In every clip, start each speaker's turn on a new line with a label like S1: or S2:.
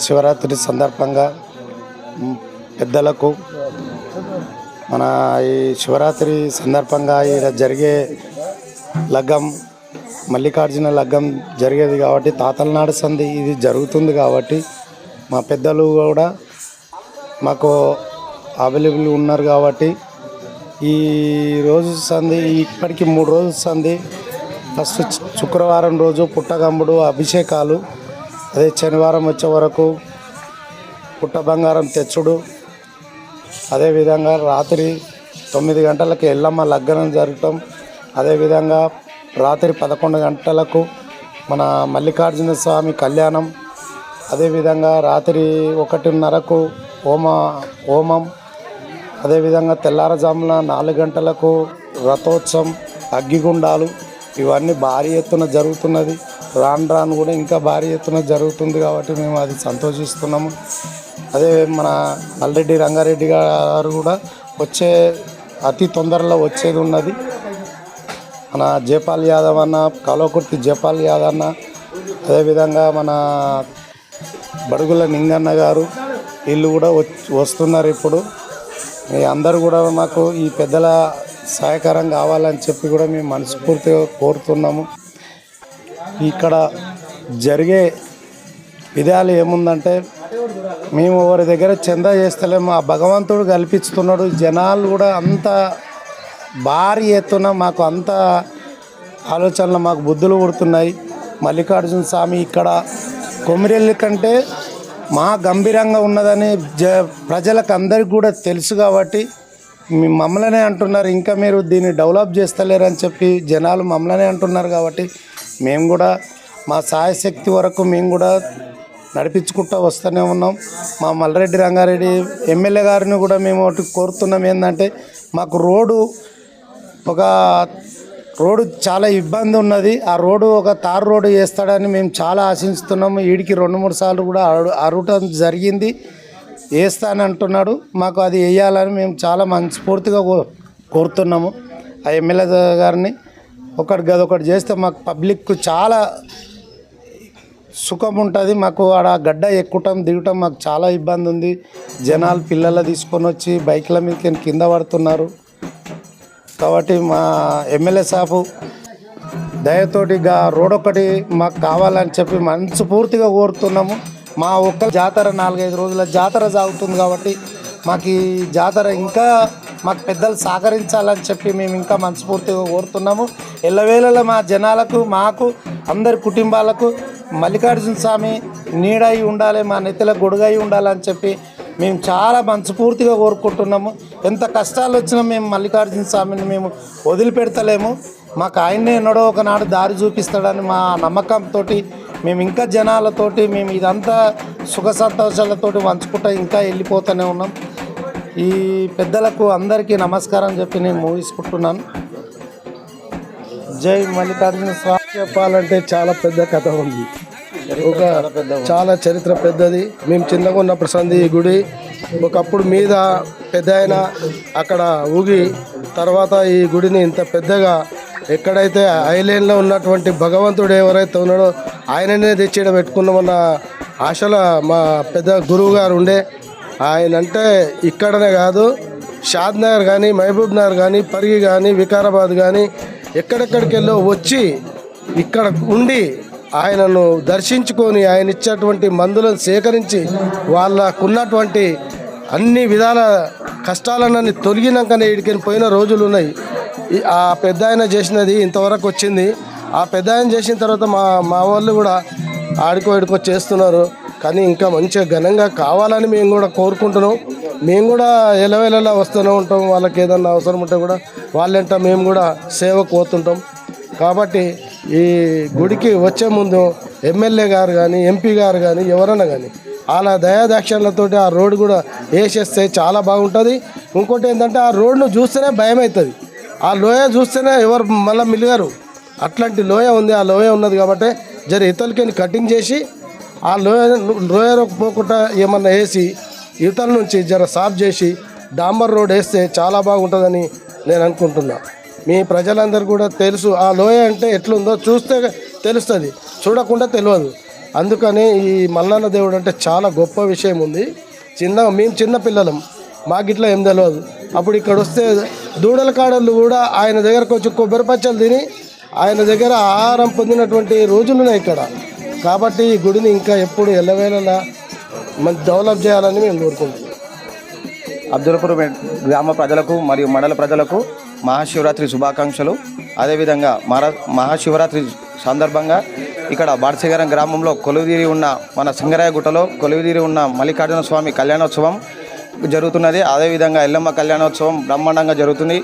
S1: శివరాత్రి సందర్భంగా పెద్దలకు మన ఈ శివరాత్రి సందర్భంగా ఇక్కడ జరిగే లగ్గం మల్లికార్జున లగ్గం జరిగేది కాబట్టి తాతలనాడు సంధి ఇది జరుగుతుంది కాబట్టి మా పెద్దలు కూడా మాకు అవైలబుల్ ఉన్నారు కాబట్టి ఈ రోజు సంధి ఇప్పటికి 3 రోజుల సంధి. ఫస్ట్ శుక్రవారం రోజు పుట్టగంబుడు అభిషేకాలు, అదే శనివారం వచ్చే వరకు పుట్ట బంగారం తెచ్చుడు, అదేవిధంగా రాత్రి 9 గంటలకు ఎల్లమ్మ లగ్నం జరగటం, అదేవిధంగా రాత్రి 11 గంటలకు మన మల్లికార్జున స్వామి కళ్యాణం, అదేవిధంగా రాత్రి 1:30కు హోమం, అదేవిధంగా తెల్లారజామున 4 గంటలకు రథోత్సవం, అగ్గిగుండాలు ఇవన్నీ భారీ ఎత్తున జరుగుతున్నది. రాను కూడా ఇంకా భారీ ఎత్తున జరుగుతుంది కాబట్టి మేము అది సంతోషిస్తున్నాము. అదే మన మల్రెడ్డి రంగారెడ్డి గారు కూడా అతి తొందరలో వచ్చేది ఉన్నది. మన జయపాల్ యాదవ్ అన్న, కల్వకుర్తి జయపాల్ యాదవ్ అన్న, అదేవిధంగా మన బడుగుల నింగన్న గారు వీళ్ళు కూడా వస్తున్నారు. ఇప్పుడు మీ అందరూ కూడా మాకు ఈ పెద్దల సహాయకరం కావాలని చెప్పి కూడా మేము మనస్ఫూర్తిగా కోరుతున్నాము. ఇక్కడ జరిగే విధాలు ఏముందంటే మేము ఎవరి దగ్గర చందా చేస్తలేము, ఆ భగవంతుడు కల్పిస్తున్నాడు. జనాలు కూడా అంత భారీ ఎత్తున మాకు అంత ఆలోచనలు మాకు బుద్ధులు పుడుతున్నాయి. మల్లికార్జున స్వామి ఇక్కడ కొమిరెల్లి కంటే మా గంభీరంగా ఉన్నదని ప్రజలకు అందరికీ కూడా తెలుసు కాబట్టి మమ్మల్నే అంటున్నారు, ఇంకా మీరు దీన్ని డెవలప్ చేస్తలేరని చెప్పి జనాలు మమ్మల్నే అంటున్నారు. కాబట్టి మేము కూడా మా సాయశక్తి వరకు మేము కూడా నడిపించుకుంటూ వస్తూనే ఉన్నాం. మా మల్రెడ్డి రంగారెడ్డి ఎమ్మెల్యే గారిని కూడా మేము ఒకటి కోరుతున్నాం, ఏంటంటే మాకు రోడ్డు చాలా ఇబ్బంది ఉన్నది. ఆ రోడ్డు ఒక తారు రోడ్డు వేస్తాడని మేము చాలా ఆశిస్తున్నాము. వీడికి 2-3 సార్లు కూడా అడగటం జరిగింది, వేస్తానని అంటున్నాడు. మాకు అది వేయాలని మేము చాలా మనస్ఫూర్తిగా కోరుతున్నాము. ఆ ఎమ్మెల్యే గారిని గదొకటి చేస్తే మాకు పబ్లిక్ చాలా సుఖం ఉంటుంది. మాకు ఆడ గడ్డ ఎక్కువటం దిగటం మాకు చాలా ఇబ్బంది ఉంది. జనాలు పిల్లలు తీసుకొని వచ్చి బైక్ల మీద కింద పడుతున్నారు. కాబట్టి మా ఎమ్మెల్యే సాబు దయతోటి రోడ్ ఒకటి మాకు కావాలని చెప్పి మనస్ఫూర్తిగా కోరుతున్నాము. మా ఒక్క జాతర 4-5 రోజుల జాతర సాగుతుంది కాబట్టి మాకు ఈ జాతర ఇంకా మాకు పెద్దలు సహకరించాలని చెప్పి మేము ఇంకా మనస్ఫూర్తిగా కోరుతున్నాము. ఎల్లవేళలా మా జనాలకు, మాకు, అందరి కుటుంబాలకు మల్లికార్జున స్వామి నీడై ఉండాలి, మా నెత్తిలో గొడుగై ఉండాలని చెప్పి మేము చాలా మనస్ఫూర్తిగా కోరుకుంటున్నాము. ఎంత కష్టాలు వచ్చినా మేము మల్లికార్జున స్వామిని మేము వదిలిపెడతలేము. మాకు ఆయన్నే ఎన్నడో ఒకనాడు దారి చూపిస్తాడని మా నమ్మకంతో మేము ఇంకా జనాలతోటి మేము ఇదంతా సుఖ సంతోషాలతోటి పంచుకుంటూ ఇంకా వెళ్ళిపోతూనే ఉన్నాం. ఈ పెద్దలకు అందరికీ నమస్కారం చెప్పి నేను ముగించుకుంటున్నాను. జై మల్లికార్జున స్వామి. చెప్పాలంటే చాలా పెద్ద కథ ఉంది, చాలా చరిత్ర పెద్దది. మేము చిన్నగా ఉన్నప్పుడు సంధి ఈ గుడి ఒకప్పుడు మీద పెద్ద ఆయన అక్కడ ఊగి తర్వాత ఈ గుడిని ఇంత పెద్దగా ఎక్కడైతే ఐలేన్లో ఉన్నటువంటి భగవంతుడు ఎవరైతే ఉన్నాడో ఆయననే తెచ్చి పెట్టుకున్నామన్న ఆశల మా పెద్ద గురువు గారు ఉండే. ఆయన అంటే ఇక్కడనే కాదు, షాద్ నగర్ కానీ, మహబూబ్ నగర్ కానీ, పరిగి కానీ, వికారాబాద్ కానీ ఎక్కడెక్కడికి వెళ్ళో వచ్చి ఇక్కడ ఉండి ఆయనను దర్శించుకొని ఆయన ఇచ్చేటువంటి మందులను సేకరించి వాళ్ళకున్నటువంటి అన్ని విధాల కష్టాలన్నీ తొలగినాకనే ఇడికి పోయిన రోజులు ఉన్నాయి. ఆ పెద్ద ఆయన చేసినది ఇంతవరకు వచ్చింది. ఆ పెద్ద ఆయన చేసిన తర్వాత మా వాళ్ళు కూడా ఆడికో చేస్తున్నారు. కానీ ఇంకా మంచిగా ఘనంగా కావాలని మేము కూడా కోరుకుంటున్నాం. మేము కూడా ఎలవేళలా వస్తూనే ఉంటాం. వాళ్ళకి ఏదన్నా అవసరం ఉంటే కూడా వాళ్ళంట మేము కూడా సేవకు పోతుంటాం. కాబట్టి ఈ గుడికి వచ్చే ముందు ఎమ్మెల్యే గారు కానీ, ఎంపీ గారు కానీ, ఎవరైనా కానీ అలా దయాదాక్షణలతోటి ఆ రోడ్డు కూడా వేసేస్తే చాలా బాగుంటుంది. ఇంకోటి ఏంటంటే ఆ రోడ్డును చూస్తేనే భయం అవుతుంది. ఆ లోయ చూస్తేనే ఎవరు మళ్ళీ మిలిగారు, అట్లాంటి లోయ ఉంది. ఆ లోయ ఉన్నది కాబట్టి ఇతలకి కటింగ్ చేసి ఆ లోయలోకి పోకుండా ఏమన్నా వేసి ఇవతల నుంచి సాఫ్ చేసి డాంబర్ రోడ్ వేస్తే చాలా బాగుంటుందని నేను అనుకుంటున్నా. మీ ప్రజలందరూ కూడా తెలుసు ఆ లోయ అంటే ఎట్లుందో, చూస్తే తెలుస్తుంది, చూడకుండా తెలియదు.
S2: అందుకని ఈ మల్లన్న దేవుడు అంటే చాలా గొప్ప విషయం ఉంది. మేము చిన్న పిల్లలం, మాకిట్లా ఏం తెలియదు. అప్పుడు ఇక్కడ వస్తే దూడల కాడళ్ళు కూడా ఆయన దగ్గరకు వచ్చి కొబ్బరి పచ్చలు తిని ఆయన దగ్గర ఆహారం పొందినటువంటి రోజులున్నాయి ఇక్కడ. కాబట్టి ఈ గుడిని ఇంకా ఎప్పుడు ఎల్లవేళలా మంచి డెవలప్ చేయాలని మేము కోరుకుంటున్నాం.
S3: అబ్దుల్పూర్ గ్రామ ప్రజలకు మరియు మండల ప్రజలకు మహాశివరాత్రి శుభాకాంక్షలు. అదేవిధంగా మహాశివరాత్రి సందర్భంగా ఇక్కడ బాడసేగరం గ్రామంలో కొలువుదీరి ఉన్న మన సింగరాయ గుట్టలో కొలువుదీరి ఉన్న మల్లికార్జున స్వామి కళ్యాణోత్సవం జరుగుతున్నది. అదేవిధంగా ఎల్లమ్మ కళ్యాణోత్సవం బ్రహ్మాండంగా జరుగుతుంది.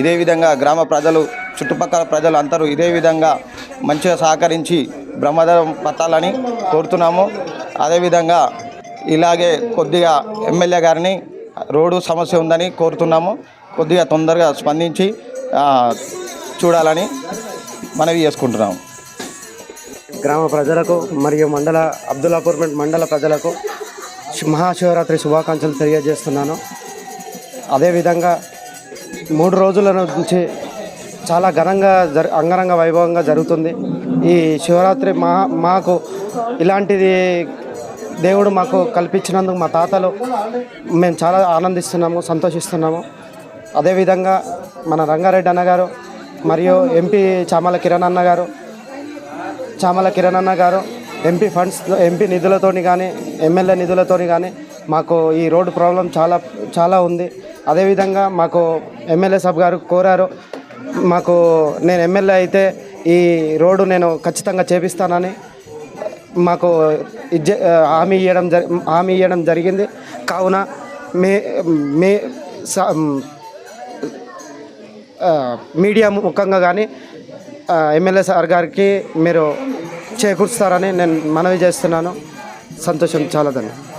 S3: ఇదే విధంగా గ్రామ ప్రజలు, చుట్టుపక్కల ప్రజలు అందరూ ఇదే విధంగా మంచిగా సహకరించి బ్రహ్మదరం పట్టాలని కోరుతున్నాము. అదేవిధంగా ఇలాగే కొద్దిగా ఎమ్మెల్యే గారిని రోడ్డు సమస్య ఉందని కోరుతున్నాము. కొద్దిగా తొందరగా స్పందించి చూడాలని మనవి చేసుకుంటున్నాము.
S4: గ్రామ ప్రజలకు మరియు అబ్దుల్లాపూర్ మండల ప్రజలకు మహాశివరాత్రి శుభాకాంక్షలు తెలియజేస్తున్నాను. అదేవిధంగా 3 రోజుల నుంచి చాలా ఘనంగా అంగరంగ వైభవంగా జరుగుతుంది ఈ శివరాత్రి. మాకు ఇలాంటిది దేవుడు మాకు కల్పించినందుకు మా తాతలు మేము చాలా ఆనందిస్తున్నాము, సంతోషిస్తున్నాము. అదేవిధంగా మన రంగారెడ్డి అన్నగారు మరియు ఎంపీ చామల కిరణ్ అన్న గారు ఎంపీ నిధులతోని కానీ ఎమ్మెల్యే నిధులతోని కానీ మాకు ఈ రోడ్డు ప్రాబ్లం చాలా ఉంది. అదేవిధంగా మాకు ఎమ్మెల్యే సాబ్ గారు కోరారు, నేను ఎమ్మెల్యే అయితే ఈ రోడ్డు నేను ఖచ్చితంగా చేపిస్తానని మాకు హామీ ఇవ్వడం జరిగింది. కావున మీడియా ముఖంగా కానీ ఎమ్మెల్యే సార్ గారికి మీరు చేకూరుస్తారని నేను మనవి చేస్తున్నాను. సంతోషం, చాలా ధన్యవాదాలు.